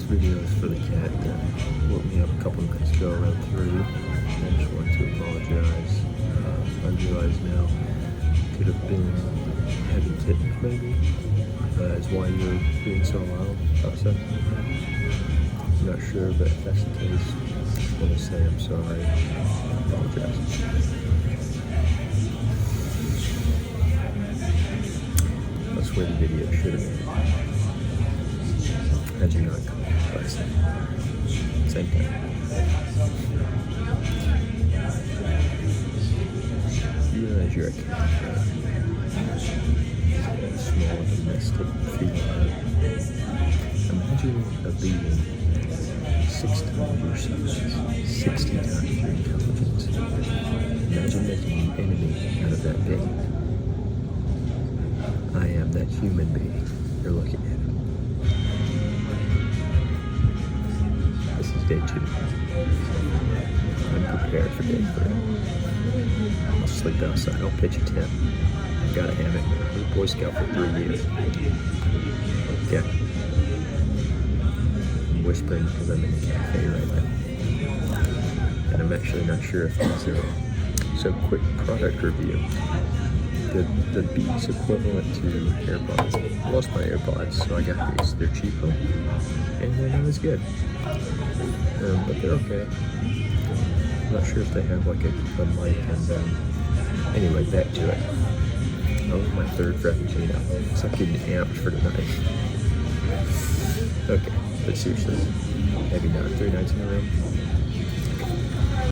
video is for the cat that woke me up a couple minutes ago around 3. I just wanted to apologize. I realize now could have been heavy kittens maybe. That's why you're being so loud upset. I'm not sure, but if that's the case, I just want to say I'm sorry. I apologize. That's where the video should have been. Had you not come by same time. You realize you're a cat, right? A small domestic feline. Imagine a being 6 times your size, 60 times your intelligence. Imagine making an enemy out of that being. I am that human being you're looking at. This is day 2. I'm prepared for day 3. I'll sleep outside. I'll pitch a tent. I've got a hammock. I was a Boy Scout for 3 years. Okay. I'm whispering because I'm in a cafe right now. And I'm actually not sure if these are... So, quick product review. The Beats equivalent to AirPods. I lost my AirPods, so I got these. They're cheaper, and they're not as good. But they're okay. I'm not sure if they have like a mic and anyway, back to it. That was my 3rd Frappuccino. It's like getting amped for tonight. Okay, but seriously, maybe not 3 nights in a row.